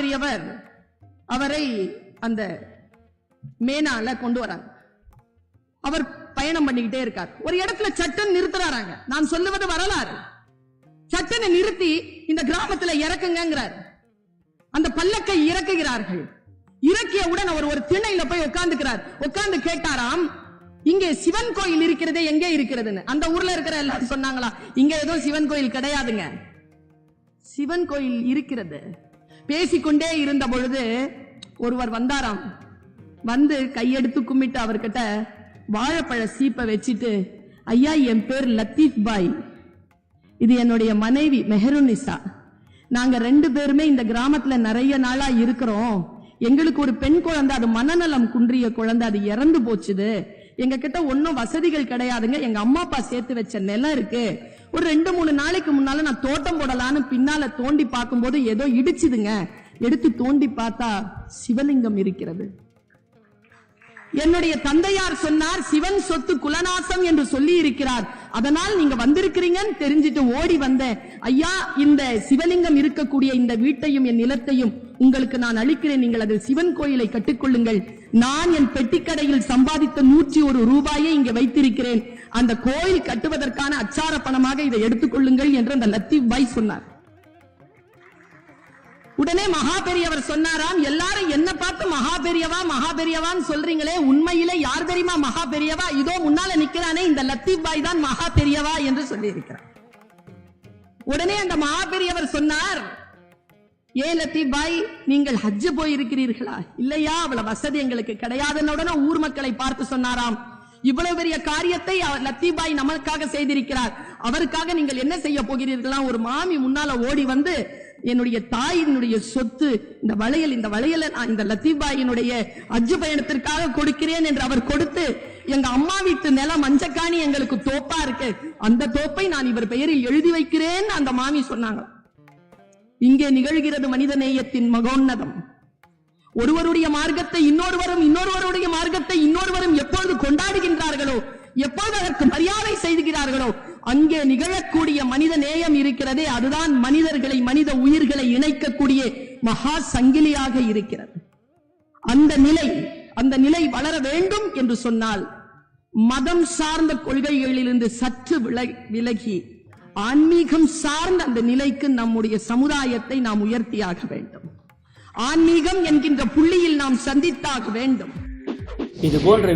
பெரியவர் அவரை அந்த மேனால கொண்டு வராங்க. அவர் பயணம் பண்ணிக்கிட்டே இருக்கார். ஒரு இடத்துல சட்டன் நிறுத்துறாங்க. நான் சொல்லுவது வரலாறு. சட்டனை நிறுத்தி இந்த கிராமத்துல இறக்குங்கிறார். அந்த பல்லக்கை இறக்குகிறார்கள். இறக்கியவுடன் அவர் ஒரு திணையில போய் உட்கார்ந்துக்கிறார். உட்கார்ந்து கேட்டாராம், இங்கே சிவன் கோயில் இருக்கிறதே எங்கே இருக்கிறதுன்னு. அந்த ஊர்ல இருக்கிற எல்லாரும் சொன்னாங்களா, இங்க ஏதோ சிவன் கோயில் கிடையாதுங்க. சிவன் கோயில் இருக்கிறது. பேசிக்கொண்டே இருந்த பொழுது ஒருவர் வந்தாராம். வந்து கையெடுத்து கும்பிட்டு அவர்கிட்ட வாழைப்பழ சீப்பை வச்சிட்டு, ஐயா என் பேர் லத்தீப் பாய், இது என்னுடைய மனைவி மெஹருநிசா, நாங்க 2 பேருமே இந்த கிராமத்துல நிறைய நாளா இருக்கிறோம். எங்களுக்கு ஒரு பெண் குழந்தை, அது மனநலம் குன்றிய குழந்தை, அது இறந்து போச்சுது. எங்க கிட்ட ஒன்னும் வசதிகள் கிடையாதுங்க. எங்க அம்மா அப்பா சேர்த்து வச்ச நிலம் இருக்கு. ஒரு 2-3 நாளைக்கு முன்னால நான் தோட்டம் போடலான்னு பின்னால தோண்டி பார்க்கும்போது ஏதோ இடிச்சுதுங்க. எடுத்து தோண்டி பார்த்தா சிவலிங்கம் இருக்கிறது. என்னுடைய தந்தையார் சொன்னார், சிவன் சொத்து குலநாசம் என்று சொல்லி இருக்கிறார். அதனால் நீங்க வந்திருக்கிறீங்கன்னு தெரிஞ்சிட்டு ஓடி வந்தேன். ஐயா, இந்த சிவலிங்கம் இருக்கக்கூடிய இந்த வீட்டையும் என் நிலத்தையும் உங்களுக்கு நான் அளிக்கிறேன். நீங்கள் அதில் சிவன் கோயிலை கட்டிக்கொள்ளுங்கள். நான் என் பெட்டிக்கடையில் சம்பாதித்த 101 ரூபாயை இங்கே வைத்திருக்கிறேன். அந்த கோயில் கட்டுவதற்கான அச்சார பணமாக இதை எடுத்துக்கொள்ளுங்கள் என்று அந்த லத்தீப் பாய் சொன்னார். உடனே மகா பெரியவர் சொன்னாராம், எல்லாரும் என்ன பார்த்து மகா பெரியவா மகா பெரியவான்னு சொல்றீங்களே, உண்மையிலே யார் தெரியுமா மகா பெரியவா? இதோ முன்னால நிக்கிறானே இந்த லத்தீப் பாய் தான் மகா பெரியவா என்று சொல்லி இருக்கிறார். உடனே அந்த மகா பெரியவர் சொன்னார், ஏ லத்தீப் பாய், நீங்கள் ஹஜ் போயிருக்கிறீர்களா? இல்லையா, அவ்வளவு வசதி எங்களுக்கு கிடையாதுன்னு உடனே ஊர் மக்களை பார்த்து சொன்னாராம், இவ்வளவு பெரிய காரியத்தை லத்தீப் பாய் நமக்காக செய்திருக்கிறார், அவருக்காக நீங்கள் என்ன செய்ய போகிறீர்களா? ஒரு மாமி முன்னால ஓடி வந்து, என்னுடைய தாயினுடைய சொத்து இந்த வளையலை நான் இந்த லத்தீப் பாயினுடைய ஹஜ் பயணத்திற்காக கொடுக்கிறேன் என்று அவர் கொடுத்து, எங்க அம்மா வீட்டு நிலம் மஞ்சக்காணி எங்களுக்கு தோப்பா இருக்கு, அந்த தோப்பை நான் இவர் பெயரில் எழுதி வைக்கிறேன் அந்த மாமி சொன்னாங்க. இங்கே நிகழ்கிறது மனித நேயத்தின் மகோன்னதம். ஒருவருடைய மார்க்கத்தை இன்னொருவருடைய மார்க்கத்தை இன்னொருவரும் எப்பொழுது கொண்டாடுகின்றார்களோ, எப்பொழுது அதற்கு மரியாதை செய்கிறார்களோ, அங்கே நிகழக்கூடிய மனித நேயம் இருக்கிறதே, அதுதான் மனிதர்களை, மனித உயிர்களை இணைக்கக்கூடிய மகா சங்கிலியாக இருக்கிறது. அந்த நிலை வளர வேண்டும் என்று சொன்னால், மதம் சார்ந்த கொள்கைகளிலிருந்து சற்று விலகி ஆன்மீகம் சார்ந்த அந்த நிலைக்கு நம்முடைய சமுதாயத்தை நாம் உயர்த்தியாக வேண்டும். ஆன்மீகம் என்கின்ற புள்ளியில் நாம் சந்தித்தாக வேண்டும். இது போன்ற